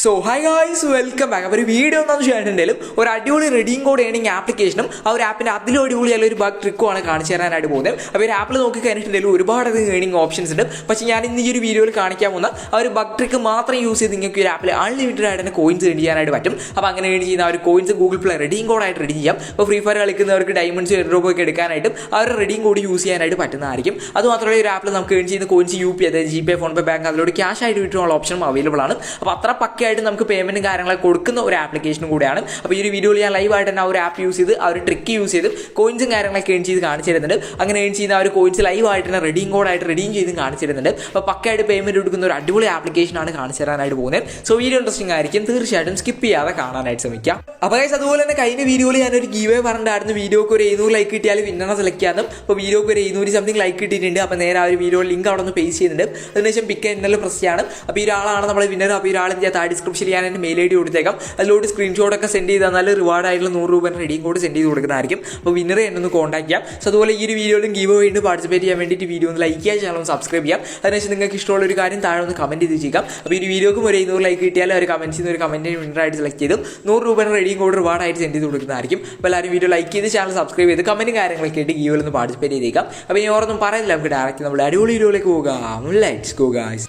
So high guys welcome back. അപ്പോൾ ഒരു video എന്താണെന്ന് വെച്ചിട്ടുണ്ടെങ്കിലും ഒരു അടിപൊളി റെഡീം കോഡ് ഏണിംഗ് ആപ്ലിക്കേഷനും ആ ഒരു ആപ്പിൻ്റെ അതിലും അടിപൊളിയായ ഒരു ബഗ് ട്രിക്കുമാണ് കാണിച്ചു തരാനായിട്ട് പോകുന്നത്. അപ്പോൾ ഒരു ആപ്പിൽ നോക്കി കഴിഞ്ഞിട്ടുണ്ടെങ്കിലും ഒരുപാട് ഏണിംഗ് ഓപ്ഷൻസ് ഉണ്ട്. പക്ഷേ ഞാൻ ഇന്ന് ഈ ഒരു വീഡിയോയിൽ കാണിക്കാൻ പോകുന്ന ആ ഒരു ബഗ് ട്രിക്ക് മാത്രം യൂസ് ചെയ്ത് നിങ്ങൾക്ക് ഈ ഒരു ആപ്പിൽ അൺലിമിറ്റഡ് ആയിട്ട് തന്നെ കോയിൻസ് ഏൺ ചെയ്യാനായിട്ട് പറ്റും. അപ്പോൾ അങ്ങനെ ഏൺ ചെയ്യുന്ന ആ ഒരു കോയിൻസ് ഗൂഗിൾ പ്ലേ റെഡീം കോഡായിട്ട് റെഡി ചെയ്യാം. അപ്പോൾ ഫ്രീ ഫയർ കളിക്കുന്നവർക്ക് ഡയമണ്ട്സ് എയർഡ്രോപ്പൊക്കെ എടുക്കാനായിട്ടും ആ ഒരു റെഡീം കോഡ് യൂസ് ചെയ്യാനായിട്ട് പറ്റുന്നതായിരിക്കും. അതുമാത്രമല്ല ഒരു ആപ്പിൽ നമുക്ക് ഏൺ ചെയ്യുന്ന കോയിൻസ് UP അതായത് GPay ഫോൺപേ ബാങ്ക് അതിലൂടെ ക്യാഷ് ആയിട്ട് കിട്ടുന്ന ഓപ്ഷനും അവൈലബിൾ ആണ്. അപ്പോൾ അത്ര പക്കയായിട്ട് നമുക്ക് പേയ്മെന്റ് കാര്യങ്ങളൊക്കെ കൊടുക്കുന്ന ഒരു ആപ്ലിക്കേഷനും കൂടെയാണ്. അപ്പോൾ ഈ ഒരു വീഡിയോയിൽ ഞാൻ ലൈവായിട്ട് തന്നെ ആ ഒരു ആപ്പ് യൂസ് ചെയ്ത് ആ ഒരു ട്രിക്ക് യൂസ് ചെയ്ത് കോയിൻസും കാര്യങ്ങളൊക്കെ ഏൺ ചെയ്ത് കാണിച്ചു തരുന്നുണ്ട്. അങ്ങനെ ഏൺ ചെയ്യുന്ന ആ ഒരു കോയിൻസ് ലൈവായിട്ട് തന്നെ റെഡീം കോഡായിട്ട് റെഡീം ചെയ്ത് കാണിച്ചു തരുന്നുണ്ട്. അപ്പോൾ പക്കയായിട്ട് പേയ്മെന്റ് കൊടുക്കുന്ന ഒരു അടിപൊളി ആപ്ലിക്കേഷനാണ് കാണിച്ചു തരാനായിട്ട് പോകുന്നത്. സോ വീഡിയോ ഇൻട്രസ്റ്റിംഗ് ആയിരിക്കും, തീർച്ചയായിട്ടും സ്കിപ്പ് ചെയ്യാതെ കാണാനായിട്ട് ശ്രമിക്കാം. അപ്പോൾ ഗൈസ് അതുപോലെ തന്നെ കഴിഞ്ഞ വീഡിയോയിൽ ഞാനൊരു ഗീവ് പറഞ്ഞിട്ടായിരുന്നു വീഡിയോക്ക് ഒരു 700 ലൈക്ക് കിട്ടിയാൽ വിന്നറെ സെലക്ട് ചെയ്യാനും. അപ്പോൾ വീഡിയോക്ക് ഒരു 200 സംതിങ് ലൈക്ക് കിട്ടിയിട്ടുണ്ട്. അപ്പോൾ നേരെ ആ ഒരു വീഡിയോ ലിങ്ക് അവിടെ നിന്ന് പേസ്റ്റ് ചെയ്യുന്നുണ്ട്. അതിനുശേഷം പിക്ക് എന്നുള്ള പ്രസ് ചെയ്യാണ്. അപ്പോൾ ഈ ഒരാളാണ് നമ്മളെ വിന്നർ. അപ്പോൾ ഈ ഒരാൾ താഴെ ഡിസ്ക്രിപ്ഷനിൽ ഞാൻ എൻ്റെ മെയിൽ ID കൊടുത്തേക്കാം. അതിലോട്ട് സ്ക്രീൻഷോട്ട് ഒക്കെ സെൻഡ് ചെയ്താൽ നല്ല റിവാർഡ് ആയിട്ടുള്ള 100 രൂപ റെഡീം കോഡ് സെൻഡ് ചെയ്ത് കൊടുക്കുന്നതായിരിക്കും. അപ്പോൾ വിന്നറെ എന്നെ ഒന്ന് കോൺടാക്ട് ചെയ്യാം. സോ അതുപോലെ ഈ ഒരു വീഡിയോയിലും ഗീവ് വേണ്ടി പാർട്ടിസിപ്പേറ്റ് ചെയ്യാൻ വേണ്ടിയിട്ട് വീഡിയോ ഒന്ന് ലൈക്ക് ചെയ്യാൻ ചാനൽ സബ്സ്ക്രൈബ് ചെയ്യാം. അതിനുശേഷം നിങ്ങൾക്ക് ഇഷ്ടമുള്ള ഒരു കാര്യം താഴെ ഒന്ന് കമന്റ് ചെയ്ത് ചെയ്യാം. അപ്പോൾ ഈ വീഡിയോക്കും ഒരു 200 ലൈക്ക് കിട്ടിയാൽ ഒരു കമന്റ് ചെയ്യുന്ന ഒരു കമന്റിന് വിന്നറായിട്ട് സെലക്ട് ചെയ്തും 100 രൂപ റെഡീം കോഡ് റിവാർഡായിട്ട് സെൻഡ് ചെയ്ത് കൊടുക്കുന്നതായിരിക്കും. അപ്പോൾ എല്ലാവരും വീഡിയോ ലൈക്ക് ചെയ്ത് ചാനൽ സബ്സ്ക്രൈബ് ചെയ്ത് കമന്റും കാര്യങ്ങളൊക്കെ ആയിട്ട് ഗീവിൽ ഒന്ന് പാർട്ടിസിപ്പേറ്റ് ചെയ്തേക്കാം. അപ്പോൾ ഇനി ഓരോന്നും പറയുന്നില്ല, നമുക്ക് ഡയറക്റ്റ് നമ്മുടെ അടിപൊളി വീഡിയോയിലേക്ക് പോകാം. Let's go guys.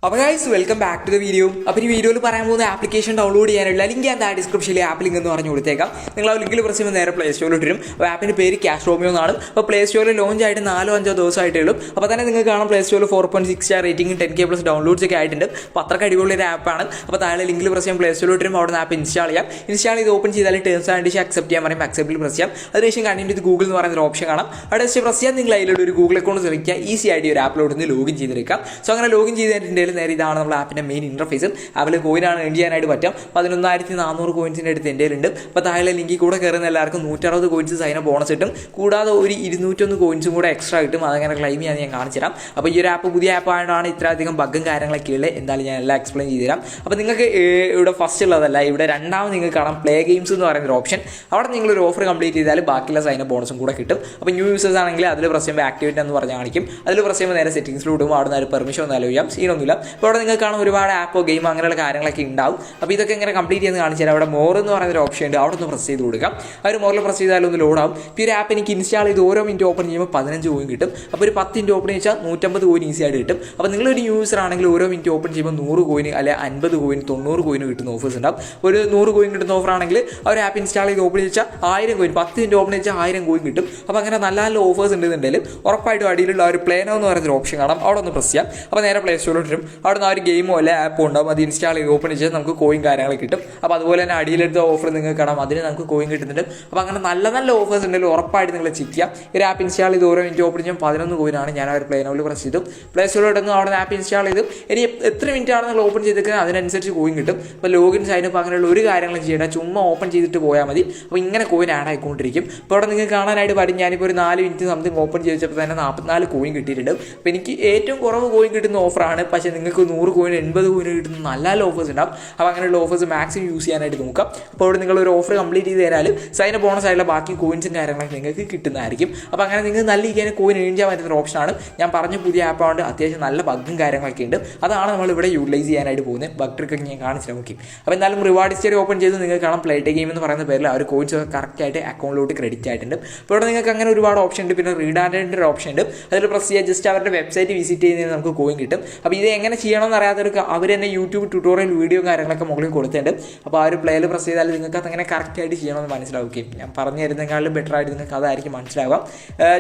അപ്പോൾ guys welcome back to the video. അപ്പോൾ ഈ വീഡിയോയിൽ പറയാൻ പോകുന്ന ആപ്ലിക്കേഷൻ ഡൗൺലോഡ് ചെയ്യാനുള്ള ലിങ്ക് ഞാൻ താഴെ ഡിസ്ക്രിപ്ഷനിൽ ആപ്പ് ലിങ്ക് എന്ന് പറഞ്ഞു കൊടുത്തേക്കാം. നിങ്ങൾ ആ ലിങ്കിൽ പ്രസ് ചെയ്യുമ്പോൾ നേരെ പ്ലേ സ്റ്റോറിൽ ഇട്ടും. അപ്പോൾ ആപ്പിൻ്റെ പേര് ക്യാഷ് റോമിയോ എന്നാണ്. അപ്പോൾ പ്ലേ സ്റ്റോറിൽ ലോഞ്ച് ആയിട്ട് 4-5 ദിവസമായിട്ടേ ഉള്ളൂ. അപ്പോൾ തന്നെ നിങ്ങൾക്ക് കാണാം പ്ലേ സ്റ്റോറിൽ 4.6 സ്റ്റാർ റേറ്റിംഗും 10K+ ഡൗൺലോഡ്സ് ഒക്കെ ആയിട്ടുണ്ട്. അപ്പോൾ അത്രയ്ക്ക് അടിപൊളി ഒരു ആപ്പാണ്. അപ്പോൾ താഴെ ലിങ്കിൽ പ്രസ് ചെയ്യാൻ പ്ലേ സ്റ്റോറിൽ ഇട്ടും അവിടെ നിന്ന് ആപ്പ് ഇൻസ്റ്റാൾ ചെയ്യാം. ഇൻസ്റ്റാൾ ചെയ്ത് ഓപ്പൺ ചെയ്താൽ ടേംസ് ആൻഡ് കണ്ടീഷൻസ് അക്സെപ്റ്റ് ചെയ്യാൻ പറയും. അക്സെപ്റ്റിൽ പ്രസ് ചെയ്യാം. അതിനുശേഷം കണ്ടിന്യൂ വിത്ത് ഗൂഗിൾ എന്ന് പറയുന്ന ഒരു ഓപ്ഷൻ കാണാം. അവിടെ പ്രസ് ചെയ്യാൻ നിങ്ങൾ അതിലൂടെ ഒരു ഗൂഗിൾ അക്കൗണ്ട് സെലക്ട് ചെയ്യുക. ഈസി ആയിട്ട് ഒരു ആപ്പിലോട്ട് നിന്ന് ലോഗിൻ ചെയ്തെടുക്കാം. സോ അങ്ങനെ ലോഗിൻ ചെയ്തിട്ടുണ്ടെങ്കിൽ നേരെ ഇതാണ് നമ്മൾ ആപ്പിൻ്റെ മെയിൻ ഇന്റർഫേസും. ആപ്പിൽ കോയിനാണ് ഏൺ ചെയ്യാനായിട്ട് പറ്റും. 11,400 കോയിൻസിൻ്റെ അടുത്ത് എൻ്റെ ഉണ്ട്. അപ്പോൾ താഴെ ലിങ്കിൽ കൂടെ കയറുന്ന എല്ലാവർക്കും 160 കോയിൻസ് സൈന ബോണസ് കിട്ടും. കൂടാതെ ഒരു 201 കോയിൻസും കൂടെ എക്സ്ട്രാ കിട്ടും. അതങ്ങനെ ക്ലെയിം ചെയ്യാൻ ഞാൻ കാണിച്ചു തരാം. അപ്പോൾ ഈ ഒരു ആപ്പ് പുതിയ ആപ്പ് ആയതുകൊണ്ടാണ് ഇത്രയധികം ബഗ്ഗും കാര്യങ്ങളൊക്കെ ഉള്ളത്. എന്തായാലും ഞാൻ എല്ലാം എക്സ്പ്ലെയിൻ ചെയ്തു തരാം. അപ്പോൾ നിങ്ങൾക്ക് ഇവിടെ ഫസ്റ്റ് ഉള്ളതല്ല, ഇവിടെ രണ്ടാമത് നിങ്ങൾക്ക് കാണാം പ്ലേ ഗെയിംസ് എന്ന് പറയുന്ന ഒരു ഓപ്ഷൻ. അവിടെ നിങ്ങളൊരു ഓഫർ കംപ്ലീറ്റ് ചെയ്താൽ ബാക്കിയുള്ള സൈന ബോണസും കൂടെ കിട്ടും. അപ്പോൾ ന്യൂ യൂസേഴ്സ് ആണെങ്കിൽ അതിൽ പ്രസ് ചെയ്യുമ്പോൾ ആക്ടിവേറ്റ് എന്ന് പറഞ്ഞ് കാണിക്കും. അതിൽ പ്രസ് ചെയ്യുമ്പോൾ നേരെ സെറ്റിംഗ്സിൽ ഇടും. അവിടെ നിന്ന് പെർമിഷൻ ഒന്നും അലോചിക്കാം, സീനൊന്നുമില്ല. അപ്പോൾ അവിടെ നിങ്ങൾക്ക് കാണാൻ ഒരുപാട് ആപ്പോ ഗെയിം അങ്ങനെയുള്ള കാര്യങ്ങളൊക്കെ ഉണ്ടാവും. അപ്പോൾ ഇതൊക്കെ ഇങ്ങനെ കംപ്ലീറ്റ് ചെയ്ത് കാണിച്ചാൽ അവിടെ മോർ എന്ന് പറയുന്ന ഒരു ഓപ്ഷൻ ഉണ്ട്. അവിടെ ഒന്ന് പ്രസ് ചെയ്ത് കൊടുക്കാം. ആ ഒരു മോറിൽ പ്രസ് ചെയ്താലും ഒന്ന് ലോഡാവും. ഇപ്പോൾ ഒരു ആപ്പ് എനിക്ക് ഇൻസ്റ്റാൾ ചെയ്ത് ഓരോ മിനിറ്റ് ഓപ്പൺ ചെയ്യുമ്പോൾ 15 കോയിൻ കിട്ടും. അപ്പോൾ ഒരു 10 മിനിറ്റ് ഓപ്പൺ ചെയ്താൽ 150 കോയിൻ ഈസി ആയിട്ട് കിട്ടും. അപ്പോൾ നിങ്ങളൊരു യൂസർ ആണെങ്കിൽ ഓരോ മിനിറ്റ് ഓപ്പൺ ചെയ്യുമ്പോൾ 100 കോയിൻ അല്ലെ 50 കോയിൻ 90 കോയിൻ കിട്ടുന്ന ഓഫേഴ്സ് ഉണ്ടാവും. ഒരു 100 കോയിൻ കിട്ടുന്ന ഓഫർ ആണെങ്കിൽ ആ ഒരു ആപ്പ് ഇൻസ്റ്റാൾ ചെയ്ത് ഓപ്പൺ ചെയ്താൽ 1000 കോയിൻ 10 മിനിറ്റ് ഓപ്പൺ ചെയ്താൽ 1000 കോയിൻ കിട്ടും. അപ്പോൾ അങ്ങനെ നല്ല നല്ല ഓഫേഴ്സ് ഉണ്ടെന്നുണ്ടെങ്കിലും ഉറപ്പായിട്ടും അടിയിലുള്ള ഒരു പ്ലേനോ എന്ന് പറയുന്ന ഒരു ഓപ്ഷൻ കാണാം. അവിടെ ഒന്ന് പ്രസ് ചെയ്യാം. അപ്പോൾ നേരെ പ്ലേ സ്റ്റോറിൽ ഇട്ടും അവിടെ നിന്ന് ആ ഒരു ഗെയിമോ അല്ലെ ആപ്പോ ഉണ്ടാവും. അത് ഇൻസ്റ്റാൾ ചെയ്ത് ഓപ്പൺ ചെയ്താൽ നമുക്ക് കോയിൻ കാര്യങ്ങളൊക്കെ കിട്ടും. അപ്പോൾ അതുപോലെ തന്നെ അടിയിലെടുത്ത ഓഫർ നിങ്ങൾക്ക് കാണാം, അതിന് നമുക്ക് കോയിൻ കിട്ടുന്നുണ്ട്. അപ്പോൾ അങ്ങനെ നല്ല നല്ല ഓഫേഴ്സ് ഉണ്ടെങ്കിൽ ഉറപ്പായിട്ട് നിങ്ങൾ ചെക്ക് ചെയ്യാം. ഒരു ആപ്പ് ഇൻസ്റ്റാൾ ചെയ്ത് ഓരോ മിനിറ്റ് ഓപ്പൺ ചെയ്യാൻ 11 കോയിനാണ്. ഞാൻ ആ ഒരു പ്ലേനോയിൽ പ്രസ് ചെയ്തു. പ്ലേ സ്റ്റോറിലോട്ടൊന്ന് അവിടെ ആപ്പ് ഇൻസ്റ്റാൾ ചെയ്തു. ഇനി എത്ര മിനിറ്റ് ആണ് നിങ്ങൾ ഓപ്പൺ ചെയ്തിരിക്കുന്നത് അതിനനുസരിച്ച് കോയിൻ കിട്ടും. അപ്പോൾ ലോഗിൻ സൈനപ്പ് അങ്ങനെയുള്ള ഒരു കാര്യങ്ങളും ചെയ്യേണ്ട, ചുമ്മാ ഓപ്പൺ ചെയ്തിട്ട് പോയാൽ മതി. അപ്പോൾ ഇങ്ങനെ കോയിൻ ആഡ് ആയിക്കൊണ്ടിരിക്കും. അപ്പോൾ അവിടെ നിങ്ങൾക്ക് കാണാനായിട്ട് വരും. ഞാനിപ്പോൾ ഒരു 4 മിനിറ്റ് സംതിങ് ഓപ്പൺ ചെയ്തപ്പോൾ തന്നെ 44 കോയിൻ കിട്ടിയിട്ടുണ്ട്. അപ്പോൾ എനിക്ക് ഏറ്റവും കുറവ് കോയിൻ കിട്ടുന്ന ഓഫറാണ്. പക്ഷേ നിങ്ങൾക്ക് 100 കോയിൻ 80 കോയിൻ കിട്ടുന്ന നല്ല നല്ല ഓഫേഴ്സ് ഉണ്ടാവും. അപ്പോൾ അങ്ങനെയുള്ള ഓഫേഴ്സ് മാക്സിമം യൂസ് ചെയ്യാനായിട്ട് നോക്കാം. അപ്പോൾ അവിടെ നിങ്ങൾ ഒരു ഓഫർ കംപ്ലീറ്റ് ചെയ്ത് തരാൽ സൈന ബോണസ് ആയിട്ടുള്ള ബാക്കി കോയിൻസും കാര്യങ്ങളൊക്കെ നിങ്ങൾക്ക് കിട്ടുന്നതായിരിക്കും. അപ്പോൾ അങ്ങനെ നിങ്ങൾ നല്ല രീതിയിൽ കോയിൻ ഏൺ ചെയ്യാൻ പറ്റുന്ന ഓപ്ഷനാണ്. ഞാൻ പറഞ്ഞ പുതിയ ആപ്പാണ്. അത്യാവശ്യം നല്ല ബഗ്ഗും കാര്യങ്ങളൊക്കെ ഉണ്ട്. അതാണ് നമ്മൾ ഇവിടെ യൂട്ടിലൈസ് ചെയ്യാനായിട്ട് പോകുന്നത്. ബഗ് ട്രിക്കൊക്കെ ഞാൻ കാണിച്ചിട്ട് നോക്കി. അപ്പോൾ എന്തായാലും റിവാർഡ് ഹിസ്റ്ററി ഓപ്പൺ ചെയ്ത് നിങ്ങൾക്ക് കാണാം പ്ലേ ഗെയിം എന്ന് പറയുന്ന പേരിൽ ആ ഒരു കോയിൻസ് കറക്റ്റായിട്ട് അക്കൗണ്ടിലോട്ട് ക്രെഡിറ്റ് ആയിട്ടുണ്ട്. അപ്പോൾ ഇവിടെ നിങ്ങൾക്ക് അങ്ങനെ ഒരുപാട് ഓപ്ഷൻ ഉണ്ട്. പിന്നെ റീഡാൻഡിൻ്റെ ഒരു ഓപ്ഷൻ ഉണ്ട്. അതിൽ പ്രസ് ചെയ്യുക, ജസ്റ്റ് അവരുടെ വെബ്സൈറ്റ് വിസിറ്റ് ചെയ്യുന്നതിന് നമുക്ക് കോയിൻ കിട്ടും. അപ്പോൾ ഇത് എങ്ങനെ ചെയ്യണമെന്ന് അറിയാത്തവർക്ക് അവർ തന്നെ യൂട്യൂബ് ട്യൂട്ടോറിയൽ വീഡിയോ കാര്യങ്ങളൊക്കെ മുകളിൽ കൊടുത്തിട്ടുണ്ട്. അപ്പോൾ ആ ഒരു പ്ലേയിൽ പ്രസ് ചെയ്താൽ നിങ്ങൾക്ക് അതങ്ങനെ കറക്റ്റായിട്ട് ചെയ്യണമെന്ന് മനസ്സിലാവുകയും ഞാൻ പറഞ്ഞു തരുന്നതിനേക്കാളും ബെറ്റർ ആയിട്ട് നിങ്ങൾക്ക് അതായിരിക്കും മനസ്സിലാവാം.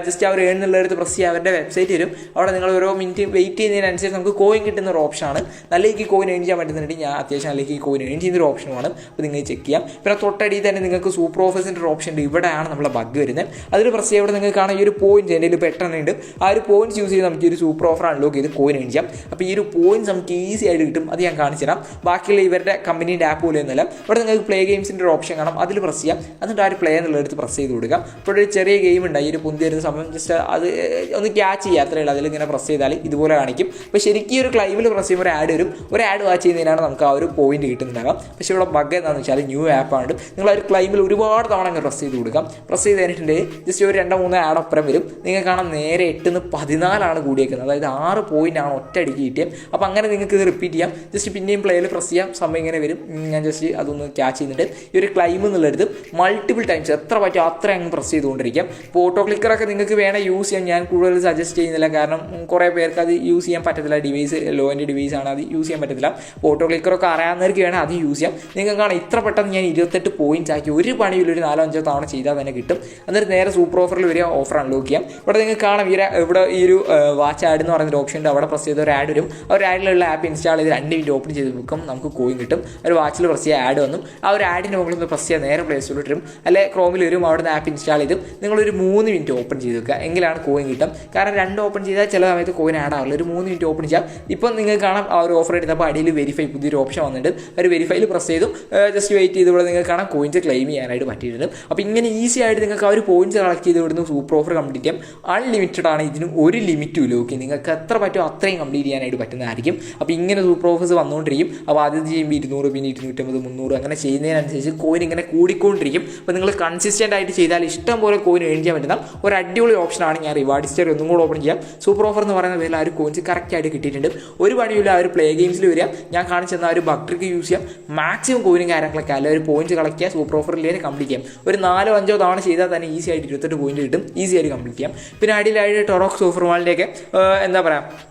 ജസ്റ്റ് അവർ എന്നുള്ളടുത്ത് പ്രസ് ചെയ്യുക, അവരുടെ വെബ്സൈറ്റ് വരും. അവിടെ നിങ്ങൾ ഓരോ മിനിറ്റ് വെയിറ്റ് ചെയ്യുന്നതിനനുസരിച്ച് നമുക്ക് കോയിൻ കിട്ടുന്ന ഒരു ഓപ്ഷനാണ്. നല്ല ഈ കോയിൻ ഏൺ ചെയ്യാൻ പറ്റുന്നുണ്ട്. ഞാൻ അത്യാവശ്യം നല്ല ഈ കോയിൻ ഏൺ ചെയ്യുന്നൊരു ഓപ്ഷനുമാണ്. അപ്പോൾ നിങ്ങൾ ചെക്ക് ചെയ്യാം. പിന്നെ തൊട്ടടിയിൽ തന്നെ നിങ്ങൾക്ക് സൂപ്പർ ഓഫേഴ്സിൻ്റെ ഒരു ഓപ്ഷൻ ഉണ്ട്. ഇവിടെയാണ് നമ്മളെ ബഗ് വരുന്നത്. അതിൽ പ്രസ് ചെയ്യുക. ഇവിടെ നിങ്ങൾക്ക് കാണാൻ ഈ ഒരു പോയിന്റ് എൻ്റെ ഇപ്പോൾ 8 ഉണ്ട്. ആ ഒരു പോയിന്റ്സ് യൂസ് ചെയ്ത് നമുക്ക് ഈ ഒരു സൂപ്പർ ഓഫർ അൺലോക്ക് ചെയ്ത് കോയിൻ ഏൺ ചെയ്യാം. അപ്പോൾ ഈ ഒരു പോയിന്റ്സ് നമുക്ക് ഈസി ആയിട്ട് കിട്ടും. അത് ഞാൻ കാണിച്ചു തരാം. ബാക്കിയുള്ള ഇവരുടെ കമ്പനീൻ്റെ ആപ്പ് പോലെ ഒന്നുമല്ല. ഇവിടെ നിങ്ങൾക്ക് പ്ലേ ഗെയിംസിൻ്റെ ഒരു ഓപ്ഷൻ കാണാം. അതിൽ പ്രസ് ചെയ്യാം. എന്നിട്ട് ആ ഒരു പ്ലേ എന്നുള്ളടുത്ത് പ്രസ് ചെയ്ത് കൊടുക്കാം. ഇപ്പോൾ ഒരു ചെറിയ ഗെയിം ഉണ്ട്. ഈ ഒരു പൊന്തി വരുന്ന സമയം ജസ്റ്റ് അത് ഒന്ന് ക്യാച്ച് ചെയ്യുക, അത്രയേ ഉള്ളൂ. അതിലിങ്ങനെ പ്രസ് ചെയ്താൽ ഇതുപോലെ കാണിക്കും. അപ്പോൾ ശരിക്കും ഒരു ക്ലൈമിൽ പ്രസ് ചെയ്യുമ്പോൾ ഒരു ആഡ് വരും. ഒരു ആഡ് വാച്ച് ചെയ്യുന്നതിനാണ് നമുക്ക് ആ ഒരു പോയിന്റ് കിട്ടുന്നുണ്ടാകാം. പക്ഷേ ഇവിടെ ബഗ് എന്താണെന്ന് വെച്ചാൽ ന്യൂ ആപ്പാണ്. നിങ്ങൾ ആ ഒരു ക്ലൈമിൽ ഒരുപാട് തവണ അങ്ങ് പ്രസ് ചെയ്ത് കൊടുക്കാം. പ്രസ് ചെയ്ത് കഴിഞ്ഞിട്ടുണ്ടെങ്കിൽ ജസ്റ്റ് ഒരു 2-3 ആഡ് ഒപ്പരം വരും. നിങ്ങൾ കാണാം നേരെ 8-14 കൂടിയേക്കുന്നത്. അതായത് 6 പോയിൻ്റാണ് ഒറ്റ അടിക്ക് കിട്ടിയത്. അപ്പോൾ അങ്ങനെ നിങ്ങൾക്ക് ഇത് റിപ്പീറ്റ് ചെയ്യാം. ജസ്റ്റ് പിന്നെയും പ്ലേയിൽ പ്രസ് ചെയ്യാം, സമയം ഇങ്ങനെ വരും. ഞാൻ ജസ്റ്റ് അതൊന്ന് ക്യാച്ച് ചെയ്യുന്നുണ്ട്. ഈ ഒരു ക്ലൈം എന്നുള്ളത് മൾട്ടിപ്പിൾ ടൈംസ് എത്ര പറ്റും അത്ര അങ്ങ് പ്രസ് ചെയ്തുകൊണ്ടിരിക്കാം. ഇപ്പോൾ ഓട്ടോ ക്ലിക്കറൊക്കെ നിങ്ങൾക്ക് വേണേൽ യൂസ് ചെയ്യാം. ഞാൻ കൂടുതൽ സജസ്റ്റ് ചെയ്യുന്നില്ല, കാരണം കുറേ പേർക്ക് അത് യൂസ് ചെയ്യാൻ പറ്റത്തില്ല. ഡിവൈസ് ലോ എൻഡ് ഡിവൈസ് ആണ്, അത് യൂസ് ചെയ്യാൻ പറ്റത്തില്ല. ഓട്ടോ ക്ലിക്കറൊക്കെ അറിയാവുന്നവർക്ക് വേണേൽ അത് യൂസ് ചെയ്യാം. നിങ്ങൾക്ക് കാണാം ഇത്ര പെട്ടെന്ന് ഞാൻ 28 പോയിന്റ്സ് ആക്കി ഒരു പണിയിൽ ഒരു 4-5 തവണ ചെയ്താൽ തന്നെ കിട്ടും. എന്നിട്ട് നേരെ സൂപ്പർ ഓഫറിൽ വരിക, ഓഫർ അൺലോക്ക് ചെയ്യാം. ഇവിടെ നിങ്ങൾക്ക് കാണാം ഇവിടെ ഈ ഒരു വാച്ച് ആഡ് എന്ന് പറയുന്ന ഓപ്ഷൻ ഉണ്ട്. അവിടെ പ്രസ് ചെയ്ത ഒരു ആഡ് വരും. ആ ഒരു ആഡിലുള്ള ആപ്പ് ഇൻസ്റ്റാൾ ചെയ്ത് 2 മിനിറ്റ് ഓപ്പൺ ചെയ്ത് വെക്കും, നമുക്ക് കോയിൻ കിട്ടും. ഒരു വാച്ചിൽ പ്രസ് ചെയ്യുക, ആഡ് വന്നു. ആ ഒരു ആഡിൻ്റെ മുകളിൽ നിന്ന് പ്രസ് ചെയ്യുക, നേരെ പ്ലേ സ്റ്റോറിൽ വരും, അല്ലെ ക്രോമിൽ വരും. അവിടെ നിന്ന് ആപ്പ് ഇൻസ്റ്റാൾ ചെയ്ത് നിങ്ങളൊരു 3 മിനിറ്റ് ഓപ്പൺ ചെയ്ത് വെക്കുക, എങ്കിലാണ് കോയിൻ കിട്ടും. കാരണം 2 ഓപ്പൺ ചെയ്താൽ ചില സമയത്ത് കോയിൻ ആഡ് ആവില്ല. ഒരു 3 മിനിറ്റ് ഓപ്പൺ ചെയ്യാം. ഇപ്പം നിങ്ങൾക്ക് കാണാം ആ ഒരു ഓഫർ എടുത്തപ്പോൾ അടിയിൽ വെരിഫൈ പുതിയൊരു ഓപ്ഷൻ വന്നിട്ടുണ്ട്. ഒരു വെരിഫൈയിൽ പ്രസ് ചെയ്തും ജസ്റ്റ് വെയിറ്റ് ചെയ്ത് ഇവിടെ നിങ്ങൾക്ക് കാണാം കോയിൻസ് ക്ലെയിം ചെയ്യാനായിട്ട് പറ്റിയിട്ടുണ്ട്. അപ്പോൾ ഇങ്ങനെ ഈസി ആയിട്ട് നിങ്ങൾക്ക് ആ ഒരു പോയിന്റ്സ് കളക്ട് ചെയ്ത് ഇവിടുന്ന് സൂപ്പർ ഓഫർ കംപ്ലീറ്റ് ചെയ്യാം. അൺലിമിറ്റഡ് ആണ്, ഇതിന് ഒരു ലിമിറ്റും ഇല്ല. ഓക്കെ, നിങ്ങൾക്ക് എത്ര പറ്റുമോ അത്രയും കംപ്ലീറ്റ് ചെയ്യാനായിട്ട് പറ്റുന്നതായിരിക്കും. അപ്പോൾ ഇങ്ങനെ സൂപ്പർ ഓഫേഴ്സ് വന്നുകൊണ്ടിരിക്കും. അപ്പോൾ ആദ്യം ചെയ്യുമ്പോൾ 200, പിന്നെ 250, 300 അങ്ങനെ ചെയ്യുന്നതിനനുസരിച്ച് കോയിൻ ഇങ്ങനെ കൂടിക്കൊണ്ടിരിക്കും. അപ്പോൾ നിങ്ങൾ കൺസിസ്റ്റൻ്റ് ആയിട്ട് ചെയ്താൽ ഇഷ്ടം പോലെ കോയിൻ ഏൺ ചെയ്യാൻ പറ്റുന്ന ഒരു അടിപൊളി ഓപ്ഷനാണ്. ഞാൻ റിവാർഡ് ഹിസ്റ്ററി ഒന്നും കൂടെ ഓപ്പൺ ചെയ്യാം. സൂപ്പർ ഓഫർ എന്ന് പറയുന്ന പേരിൽ ആ ഒരു കോയിൻസ് കറക്റ്റായിട്ട് കിട്ടിയിട്ടുണ്ട്. ഒരു പണിയില്ല, ആ ഒരു പ്ലേ ഗെയിംസിൽ വരിക, ഞാൻ കാണിച്ചെന്ന ആ ഒരു ബഗ് ട്രിക്ക് യൂസ് ചെയ്യാം, മാക്സിമം കോയിനും കാര്യങ്ങളൊക്കെ അല്ല ഒരു പോയിന്റ്സ് കളക്ട് ചെയ്യുക, സൂപ്പർ ഓഫറിലേക്ക് കംപ്ലീറ്റ് ചെയ്യാം. ഒരു 4-5 തവണ ചെയ്താൽ തന്നെ ഈസി ആയിട്ട് 28 പോയിന്റ് കിട്ടും, ഈസി ആയിട്ട് കംപ്ലീറ്റ് ചെയ്യാം. പിന്നെ അടിയിലായിട്ട് ടൊറോക്സ് ഓഫർ മാളിൻ്റെയൊക്കെ എന്താ പറയുക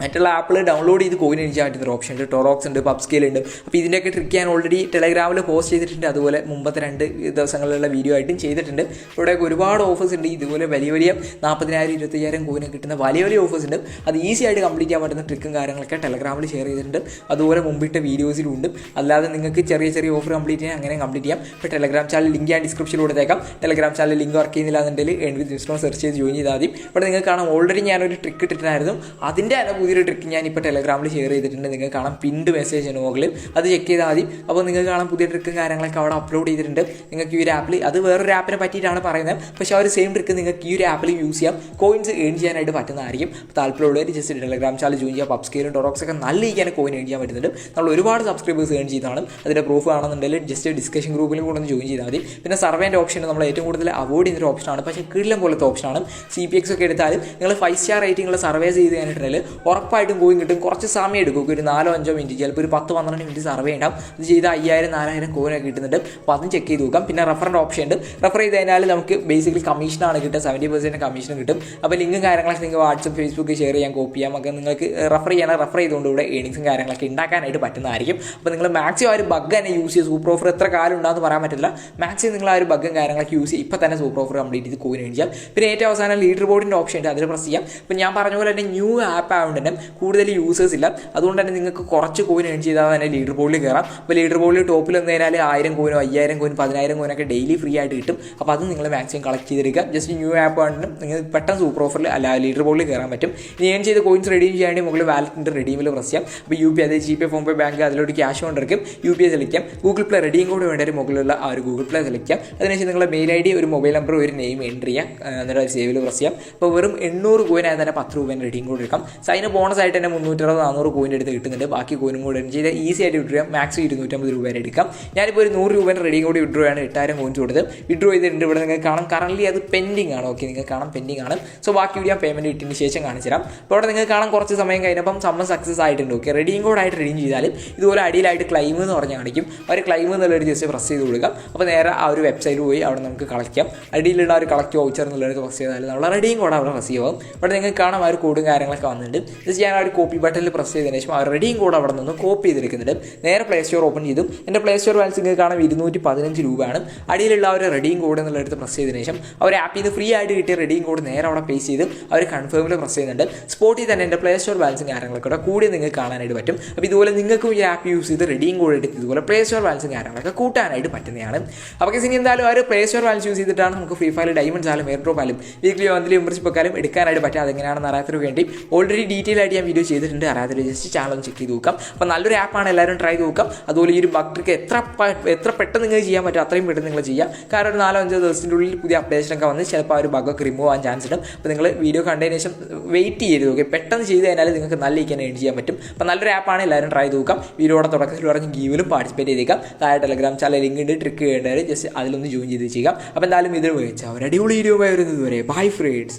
മറ്റുള്ള ആപ്പിൾ ഡൗൺലോഡ് ചെയ്ത് കോയിൻ അടിച്ചാൽ പറ്റുന്ന ഒരു ഓപ്ഷൻ ഉണ്ട്. ടൊറോക്സ് ഉണ്ട്, പബ്സ്കെയിൽ ഉണ്ട്. അപ്പോൾ ഇതിൻ്റെയൊക്കെ ട്രിക്ക് ഞാൻ ഓൾറെഡി ടെലഗ്രാമിൽ പോസ്റ്റ് ചെയ്തിട്ടുണ്ട്. അതുപോലെ മുമ്പത്തെ 2 ദിവസങ്ങളിലുള്ള വീഡിയോ ആയിട്ടും ചെയ്തിട്ടുണ്ട്. ഇവിടെയൊക്കെ ഒരുപാട് ഓഫേഴ്സ് ഉണ്ട്. ഇതുപോലെ വലിയ 40,000 25,000 കോയിന് കിട്ടുന്ന വലിയ ഓഫേഴ്സ് ഉണ്ട്. അത് ഈസി ആയിട്ട് കംപ്ലീറ്റ് ചെയ്യാൻ പറ്റുന്ന ട്രിക്കും കാര്യങ്ങളൊക്കെ ടെലഗ്രാമിൽ ഷെയർ ചെയ്തിട്ടുണ്ട്. അതുപോലെ മുമ്പിട്ട വീഡിയോസിലും ഉണ്ട്. അല്ലാതെ നിങ്ങൾക്ക് ചെറിയ ഓഫർ കംപ്ലീറ്റ് ചെയ്യാൻ അങ്ങനെ കംപ്ലീറ്റ് ചെയ്യാം. ഇപ്പോൾ ടെലഗ്രാം ചാനൽ ലിങ്ക് ഞാൻ ഡിസ്ക്രിപ്ഷനിൽ കൊടുത്തേക്കാം. ടെലഗ്രാം ചാനൽ ലിങ്ക് വർക്ക് ചെയ്യുന്നില്ല എന്നുണ്ടെങ്കിൽ എൻഡ് വിത്ത് ഇൻസ്റ്റോ സെർച്ച് ചെയ്ത് ജോയിൻ ചെയ്താൽ മതി. ഇവിടെ നിങ്ങൾക്ക് കാണാം ഓൾറെഡി ഞാനൊരു ട്രിക്ക് ഇട്ടിട്ടുണ്ടായിരുന്നു. അതിൻ്റെ പുതിയൊരു ട്രിക്ക് ഞാനിപ്പോൾ ടെലഗ്രാമിൽ ഷെയർ ചെയ്തിട്ടുണ്ട്. നിങ്ങൾക്ക് കാണാം പിൻഡ് മെസ്സേജ് മുകളിൽ, അത് ചെക്ക് ചെയ്താൽ മതി. അപ്പോൾ നിങ്ങൾക്ക് കാണാം പുതിയ ട്രിക്കും കാര്യങ്ങളൊക്കെ അവിടെ അപ്ലോഡ് ചെയ്തിട്ടുണ്ട്. നിങ്ങൾക്ക് ഈ ഒരു ആപ്പിൽ, അത് വേറൊരു ആപ്പിനെ പറ്റിയിട്ടാണ് പറയുന്നത്, പക്ഷേ ആ ഒരു സെയിം ട്രിക്ക് നിങ്ങൾക്ക് ഈ ഒരു ആപ്പിൽ യൂസ് ചെയ്യാം. കോയിൻസ് ഏൺ ചെയ്യാനായിട്ട് പറ്റുന്നതായിരിക്കും. താല്പര്യമുള്ളവർ ജസ്റ്റ് ടെലഗ്രാം ചാനൽ ജോയിൻ ചെയ്യാം. പബ്സ്കെയിലും ടൊറോക്സ് ഒക്കെ നല്ല രീതിക്കാൻ കോയിൻ ഏൺ ചെയ്യാൻ പറ്റുന്നുണ്ട്. നമ്മൾ ഒരുപാട് സബ്സ്ക്രൈബേഴ്സ് ഏൺ ചെയ്താണ്. അതിൻ്റെ പ്രൂഫ് ആണെന്നുണ്ടെങ്കിൽ ജസ്റ്റ് ഡിസ്കഷൻ ഗ്രൂപ്പിലും കൂടെ ഒന്ന് ജോയിൻ ചെയ്താൽ മതി. പിന്നെ സർവേൻ്റെ ഓപ്ഷൻ നമ്മൾ ഏറ്റവും കൂടുതൽ അവോയ്ഡ് ചെയ്യുന്നൊരു ഓപ്ഷനാണ്, പക്ഷേ കിടിലം പോലത്തെ ഓപ്ഷനാണ്. CPX ഒക്കെ എടുത്താലും നിങ്ങൾ 5 സ്റ്റാർ റേറ്റിംഗുള്ള സർവേസ് ചെയ്ത് കഴിഞ്ഞിട്ടുണ്ടെങ്കിൽ ഉറപ്പായിട്ടും കോയിൻ കിട്ടും. കുറച്ച് സമയം എടുക്കും, ഒരു 4-5 മിനിറ്റ്, ചിലപ്പോൾ ഒരു 10-12 മിനിറ്റ് സർവേ ഉണ്ടാവും. ഇത് ചെയ്ത് 5,000-4,000 കോയിനൊക്കെ കിട്ടുന്നുണ്ട്. അപ്പോൾ അതും ചെക്ക് ചെയ്ത് നോക്കാം. പിന്നെ റെഫറിൻ്റെ ഓപ്ഷൻ ഉണ്ട്. റെഫർ ചെയ്ത് കഴിഞ്ഞാൽ നമുക്ക് ബേസിക്കലി കമ്മീഷനാണ് കിട്ടുക, 70% കമ്മീഷൻ കിട്ടും. അപ്പോൾ ലിങ്കും കാര്യങ്ങളൊക്കെ നിങ്ങൾക്ക് വാട്സപ്പ്, ഫേസ്ബുക്ക് ഷെയർ ചെയ്യാൻ, കോപ്പി ചെയ്യാം. ഒക്കെ നിങ്ങൾക്ക് റെഫർ ചെയ്തുകൊണ്ട് ഇവിടെ ഏണിങ്സും കാര്യങ്ങളൊക്കെ ഉണ്ടാക്കാനായിട്ട് പറ്റുന്നതായിരിക്കും. അപ്പോൾ നിങ്ങൾ മാക്സിമം ആ ഒരു ബഗ് തന്നെ യൂസ് ചെയ്ത്, സൂപ്പർ ഓഫർ എത്ര കാലം ഉണ്ടാകുമെന്ന് പറയാൻ പറ്റില്ല, മാക്സിമം നിങ്ങൾ ആ ഒരു ബഗ്ഗും കാര്യങ്ങളൊക്കെ യൂസ് ചെയ്യും. ഇപ്പോൾ തന്നെ സൂപ്പർ ഓഫർ കംപ്ലീറ്റ് ചെയ്ത് കോയിൻ ഏൺ ചെയ്യാം. പിന്നെ ഏറ്റവും അവസാനം ലീഡർ ബോർഡിൻ്റെ ഓപ്ഷൻ ഉണ്ട്, അതിൽ പ്രസ് ചെയ്യാം. ഇപ്പോൾ ഞാൻ പറഞ്ഞ പോലെ തന്നെ ന്യൂ ആപ്പ് ആയതുകൊണ്ട് തന്നെ കൂടുതൽ യൂസേഴ്സ് ഇല്ല. അതുകൊണ്ട് തന്നെ നിങ്ങൾക്ക് കുറച്ച് കോയിൻ ഏൺ ചെയ്താൽ തന്നെ ലീഡർ ബോർഡിൽ കയറാം. അപ്പോൾ ലീഡർ ബോർഡിൽ ടോപ്പിൽ വന്നു കഴിഞ്ഞാൽ 1000 കോയിനോ 5000 കോയിൻ 10,000 കോയിനൊക്കെ ഡെയിലി ഫ്രീ ആയിട്ട് കിട്ടും. അപ്പോൾ അത് നിങ്ങൾ മാക്സിമം കളക്ട് ചെയ്തെടുക്കുക. ജസ്റ്റ് ന്യൂ ആപ്പ് ആണെങ്കിലും നിങ്ങൾക്ക് പെട്ടെന്ന് സൂപ്പർ ഓഫറിൽ അല്ല ലീഡർ ബോർഡിൽ കയറാൻ പറ്റും. ഇനി ഏൺ ചെയ്ത് കോയിൻസ് റെഡീം ചെയ്യാൻ മുകളിൽ വാലറ്റിൻ്റെ റെഡീമിൽ പ്രസ് ചെയ്യാം. അപ്പോൾ UPI, അതായത് GPay, ഫോൺപേ, ബാങ്ക്, അതിലോട്ട് ക്യാഷ് കൊണ്ടിരിക്കും. UPI സെലക്ട് ചെയ്യാം. ഗൂഗിൾ പ്ലേ റെഡീം കോഡ് വേണ്ട ഒരു മുകളിലുള്ള ആ ഒരു ഗൂഗിൾ പ്ലേ സെലക്ട് ചെയ്യാം. അതിനുശേഷം നിങ്ങളുടെ മെയിൽ ID, ഒരു മൊബൈൽ നമ്പർ, ഒരു നെയിം എൻ്റർ ചെയ്യാം. എന്നിട്ട് സേവിൽ പ്രസ് ചെയ്യാം. അപ്പോൾ വെറും 800 കോയിനായി തന്നെ 10 രൂപേൻ്റെ റെഡീം കോഡ് എടുക്കാം. സൈന് ബോണസ് ആയിട്ട് തന്നെ 360-400 കോയിൻ എടുത്ത് കിട്ടുന്നുണ്ട്. ബാക്കി കോയിനും കൂടെ എൺ ചെയ്ത് ഈസി ആയിട്ട് വിഡ്രോ ചെയ്യാം. മാക്സിമം 250 രൂപ വരെ എടുക്കാം. ഞാനിപ്പോൾ ഒരു 100 രൂപേൻ്റെ റെഡീം കോഡ് വിഡ്രോ ആണ് 8000 കോയിൻസ് കൊടുത്ത് വിഡ്രോ ചെയ്തിട്ടുണ്ട്. ഇവിടെ നിങ്ങൾക്ക് കാണാം കറൻലി അത് പെൻഡിങ് ആണ്. ഓക്കെ, നിങ്ങൾക്ക് കാണാം പെൻഡിങ് ആണ്. സോ ബാക്കി വീഡിയോ പേയ്മെൻറ്റ് ഇട്ടതിന് ശേഷം കാണിച്ചു തരാം. അപ്പോൾ ഇവിടെ നിങ്ങൾക്ക് കാണാം കുറച്ച് സമയം കഴിഞ്ഞപ്പം സമ്മർ സക്സസ് ആയിട്ടുണ്ട്. ഓക്കെ, റെഡീം കോഡായിട്ട് റെഡീം ചെയ്താലും ഇതുപോലെ അടിയിലായിട്ട് ക്ലൈം എന്ന് പറഞ്ഞ് കാണിക്കും. അവർ ക്ലൈം എന്നുള്ളൊരു ജസ്റ്റ് പ്രസ് ചെയ്ത് കൊടുക്കാം. അപ്പോൾ നേരെ ആ ഒരു വെബ്സൈറ്റ് പോയി അവിടെ നമുക്ക് കളക്ട് ചെയ്യാം. അടിയിലുള്ള ഒരു കളക്ട് വൗച്ചർ എന്നുള്ളത് പ്രസ് ചെയ്താൽ നമ്മൾ റെഡീം കോഡ് അവിടെ റിസീവ് ആവും. ഇവിടെ നിങ്ങൾക്ക് കാണാം ആ ഒരു കോഡും കാര്യങ്ങളൊക്കെ വന്നിട്ടുണ്ട്. ജസ്റ്റ് ഞാൻ ആ ഒരു കോപ്പി ബട്ടണിൽ പ്രസ് ചെയ്തതിന് ശേഷം ആ റെഡീം കോഡ് അവിടെ നിന്ന് കോപ്പി ചെയ്തെടുക്കുന്നുണ്ട്. നേരെ പ്ലേ സ്റ്റോർ ഓപ്പൺ ചെയ്തു. എൻ്റെ പ്ലേ സ്റ്റോർ ബാലൻസ് നിങ്ങൾക്ക് കാണാം 215 രൂപയാണ്. അടിയിലുള്ള ഒരു റെഡീം കോഡ് എന്നുള്ളടുത്ത് പ്രസ് ചെയ്തതിന് ശേഷം അവർ ആപ്പിൽ നിന്ന് ഫ്രീ ആയിട്ട് കിട്ടിയ റെഡീം കോഡ് നേരെ അവിടെ പേസ്റ്റ് ചെയ്ത് അവർ കൺഫേമിൽ പ്രസ് ചെയ്യുന്നുണ്ട്. സ്പോട്ടിൽ തന്നെ എൻ്റെ പ്ലേ സ്റ്റോർ ബാലൻസും കാര്യങ്ങളൊക്കെ കൂടി നിങ്ങൾക്ക് കാണാനായിട്ട് പറ്റും. അപ്പോൾ ഇതുപോലെ നിങ്ങൾക്കും ഈ ആപ്പ് യൂസ് ചെയ്ത് റെഡീം കോഡ് എടുത്ത് ഇതുപോലെ പ്ലേ സ്റ്റോർ ബാലൻസും കാര്യങ്ങളൊക്കെ കൂട്ടാനായിട്ട് പറ്റുന്നതാണ്. അപ്പോൾ ഇനി എന്തായാലും ആ ഒരു പ്ലേ സ്റ്റോർ ബാലൻസ് യൂസ് ചെയ്തിട്ടാണ് നമുക്ക് ഫ്രീ ഫയർ ഡയമണ്ട്സ് ആയാലും എയർ ഡ്രോപ്പ് ആയാലും വീക്ക്ലി മന്ത്ലി മെമ്പർഷിപ്പ് ഒക്കെ എടുക്കാനായിട്ട് പറ്റും. അതെങ്ങനെയാണെന്ന് അറിയാത്തവർക്ക് വേണ്ടി ഓൾറെഡി ഡീറ്റെയിൽ ആയിട്ട് ഞാൻ വീഡിയോ ചെയ്തിട്ടുണ്ട്. അറിയാത്തൊരു ജസ്റ്റ് ചാനൽ ചെക്ക് ചെയ്ത് നോക്കാം. അപ്പോൾ നല്ലൊരു ആപ്പാണ്, എല്ലാവരും ട്രൈ ചെയ്ത് നോക്കാം. അതുപോലെ ഈ ഒരു ബഗ് ട്രിക്ക് എത്ര പെട്ടെന്ന് നിങ്ങൾക്ക് ചെയ്യാൻ പറ്റും അത്രയും പെട്ടെന്ന് നിങ്ങൾ ചെയ്യാം. കാരണം ഒരു 4-5 ദിവസത്തിൻ്റെ ഉള്ളിൽ പുതിയ അപ്ഡേഷനൊക്കെ വന്ന് ചിലപ്പോൾ ആ ഒരു ബഗ്ഗൊക്കെ റിമൂവ് ആവാൻ ചാൻസ് ഉണ്ട്. അപ്പോൾ നിങ്ങൾ വീഡിയോ കണ്ടതിന് ശേഷം വെയിറ്റ് ചെയ്ത് നോക്കി പെട്ടെന്ന് ചെയ്ത് കഴിഞ്ഞാൽ നിങ്ങൾക്ക് നല്ല ഇരിക്കാൻ ഏൺ ചെയ്യാൻ പറ്റും. അപ്പോൾ നല്ലൊരു ആപ്പാണ്, എല്ലാവരും ട്രൈ ചെയ്ത് നോക്കാം. വീഡിയോയുടെ തുടക്കത്തിൽ പറഞ്ഞ് ഗീവിലും പാർട്ടിസിപ്പേറ്റ് ചെയ്തേക്കാം. താഴെ ടെലഗ്രാം ചാനൽ ലിങ്ക് ഉണ്ട്, ട്രിക്ക് ചെയ്യേണ്ടവർ ജസ്റ്റ് അതിലൊന്ന് ജോയിൻ ചെയ്ത് ചെയ്യാം. അപ്പോൾ എന്തായാലും ഇതിൽ വെച്ചാൽ ഒരു അടിപൊളി വീഡിയോ വരുന്നത് വരെ ബൈ ഫ്രണ്ട്സ്.